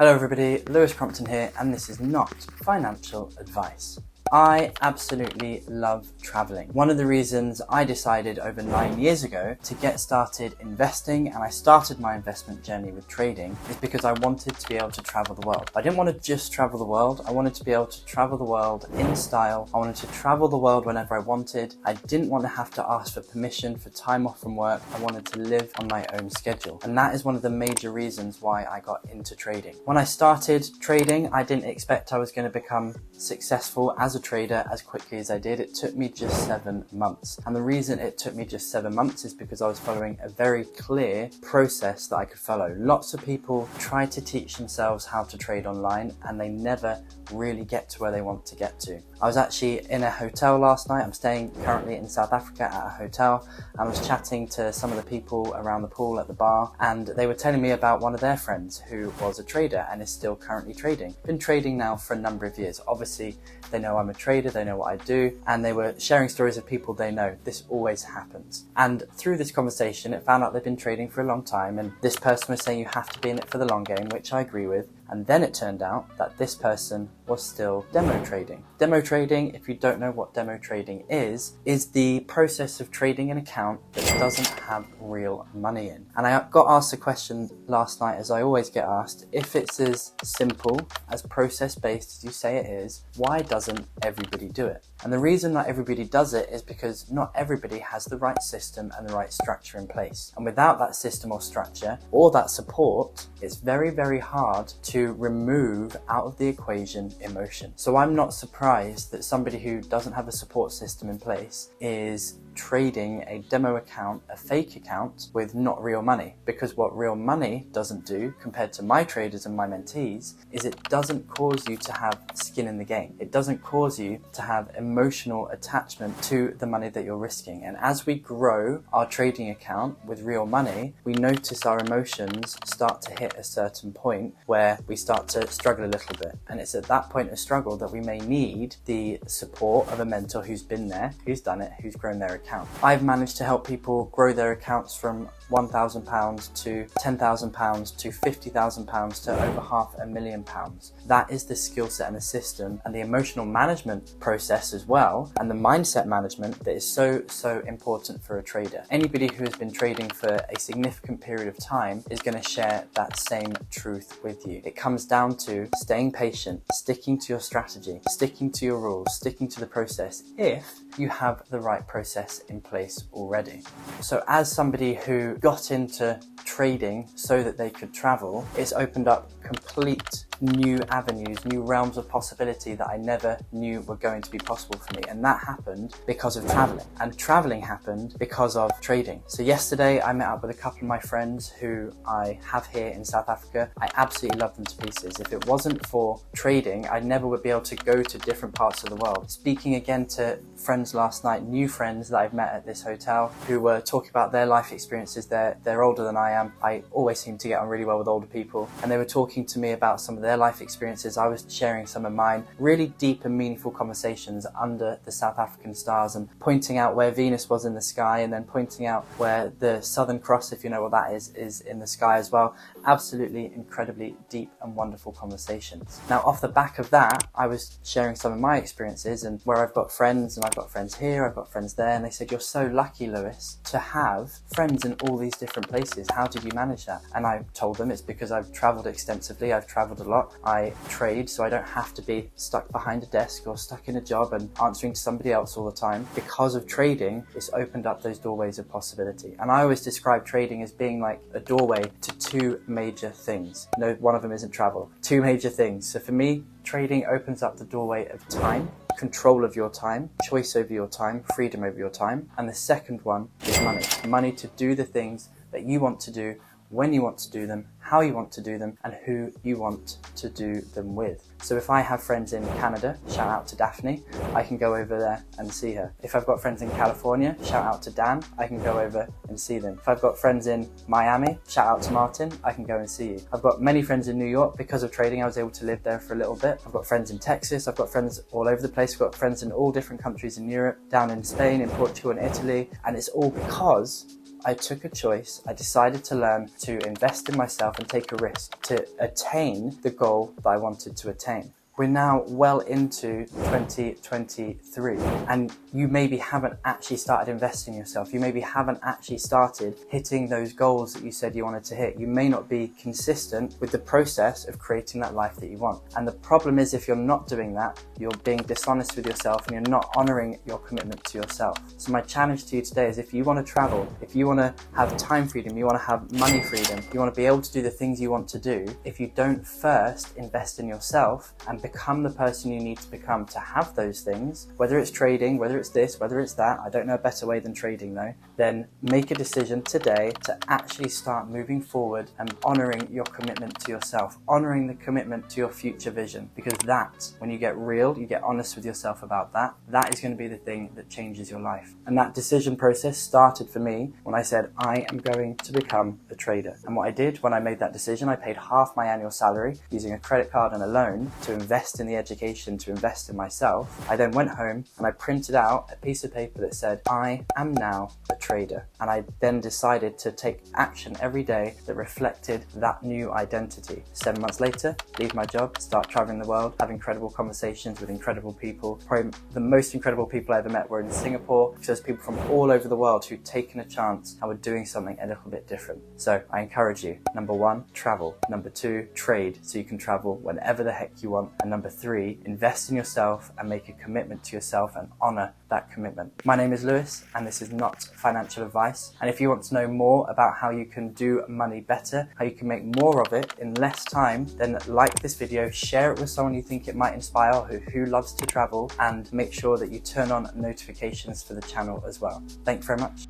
Hello everybody, Lewis Crompton here, and this is not financial advice. I absolutely love traveling. One of the reasons I decided over 9 years ago to get started investing, and I started my investment journey with trading, is because I wanted to be able to travel the world. I didn't want to just travel the world, I wanted to be able to travel the world in style. I wanted to travel the world whenever I wanted. I didn't want to have to ask for permission for time off from work. I wanted to live on my own schedule. And that is one of the major reasons why I got into trading. When I started trading, I didn't expect I was going to become successful as a trader as quickly as I did. It took me just 7 months. And the reason it took me just 7 months is because I was following a very clear process that I could follow. Lots of people try to teach themselves how to trade online and they never really get to where they want to get to. I was actually in a hotel last night. I'm staying currently in South Africa at a hotel, and I was chatting to some of the people around the pool at the bar, and they were telling me about one of their friends who was a trader and is still currently trading. Been trading now for a number of years. Obviously, they know I'm a trader, they know what I do, and they were sharing stories of people they know. This always happens. And through this conversation, it found out they've been trading for a long time, and this person was saying you have to be in it for the long game, which I agree with. And then it turned out that this person was still demo trading. Demo trading, if you don't know what demo trading is the process of trading an account that doesn't have real money in. And I got asked a question last night, as I always get asked, if it's as simple, as process-based as you say it is, why doesn't everybody do it? And the reason not everybody does it is because not everybody has the right system and the right structure in place. And without that system or structure or that support, it's very, very hard to remove out of the equation emotion. So I'm not surprised that somebody who doesn't have a support system in place is trading a demo account, a fake account, with not real money. Because what real money doesn't do, compared to my traders and my mentees, is it doesn't cause you to have skin in the game. It doesn't cause you to have emotional attachment to the money that you're risking. And as we grow our trading account with real money, we notice our emotions start to hit a certain point where we start to struggle a little bit. And it's at that point of struggle that we may need the support of a mentor who's been there, who's done it, who's grown their account. I've managed to help people grow their accounts from £1,000 to £10,000 to £50,000 to over £500,000. That is the skill set and the system and the emotional management process as well, and the mindset management that is so important for a trader. Anybody who has been trading for a significant period of time is going to share that same truth with you. It comes down to staying patient, sticking to your strategy, sticking to your rules, sticking to the process if you have the right process in place already. So as somebody who got into trading so that they could travel, it's opened up complete new avenues, new realms of possibility that I never knew were going to be possible for me. And that happened because of traveling. And traveling happened because of trading. So yesterday I met up with a couple of my friends who I have here in South Africa. I absolutely love them to pieces. If it wasn't for trading, I never would be able to go to different parts of the world. Speaking again to friends last night, new friends that I've met at this hotel who were talking about their life experiences. They're older than I am. I always seem to get on really well with older people. And they were talking to me about some of their life experiences. I was sharing some of mine. Really deep and meaningful conversations under the South African stars, and pointing out where Venus was in the sky, and then pointing out where the Southern Cross, if you know what that is in the sky as well. Absolutely incredibly deep and wonderful conversations. Now, off the back of that, I was sharing some of my experiences and where I've got friends, and I've got friends here, I've got friends there, and they said, "You're so lucky, Lewis, to have friends in all these different places. How did you manage that?" And I told them it's because I've traveled extensively, I've traveled a lot. I trade, so I don't have to be stuck behind a desk or stuck in a job and answering to somebody else all the time. Because of trading, it's opened up those doorways of possibility. And I always describe trading as being like a doorway to two major things. No, one of them isn't travel. Two major things. So for me, trading opens up the doorway of time, control of your time, choice over your time, freedom over your time. And the second one is money. Money to do the things that you want to do, when you want to do them, how you want to do them, and who you want to do them with. So if I have friends in Canada, shout out to Daphne, I can go over there and see her. If I've got friends in California, shout out to Dan, I can go over and see them. If I've got friends in Miami, shout out to Martin, I can go and see you. I've got many friends in New York. Because of trading, I was able to live there for a little bit. I've got friends in Texas, I've got friends all over the place. I've got friends in all different countries in Europe, down in Spain, in Portugal and Italy, and it's all because I took a choice. I decided to learn to invest in myself and take a risk to attain the goal that I wanted to attain. We're now well into 2023 and you maybe haven't actually started investing in yourself. You maybe haven't actually started hitting those goals that you said you wanted to hit. You may not be consistent with the process of creating that life that you want. And the problem is, if you're not doing that, you're being dishonest with yourself and you're not honoring your commitment to yourself. So my challenge to you today is, if you want to travel, if you want to have time freedom, you want to have money freedom, you want to be able to do the things you want to do, if you don't first invest in yourself and become the person you need to become to have those things, whether it's trading, whether it's this, whether it's that, I don't know a better way than trading though, then make a decision today to actually start moving forward and honoring your commitment to yourself, honoring the commitment to your future vision, because that, when you get real, you get honest with yourself about that, that is going to be the thing that changes your life. And that decision process started for me when I said, I am going to become a trader. And what I did when I made that decision, I paid half my annual salary using a credit card and a loan to invest in the education, to invest in myself. I then went home and I printed out a piece of paper that said, I am now a trader. And I then decided to take action every day that reflected that new identity. 7 months later, leave my job, start traveling the world, have incredible conversations with incredible people. Probably the most incredible people I ever met were in Singapore, because there's people from all over the world who'd taken a chance and were doing something a little bit different. So I encourage you, number 1, travel. Number 2, trade so you can travel whenever the heck you want. And number 3, invest in yourself and make a commitment to yourself and honor that commitment. My name is Lewis and this is not financial advice. And if you want to know more about how you can do money better, how you can make more of it in less time, then like this video, share it with someone you think it might inspire who loves to travel, and make sure that you turn on notifications for the channel as well. Thank you very much.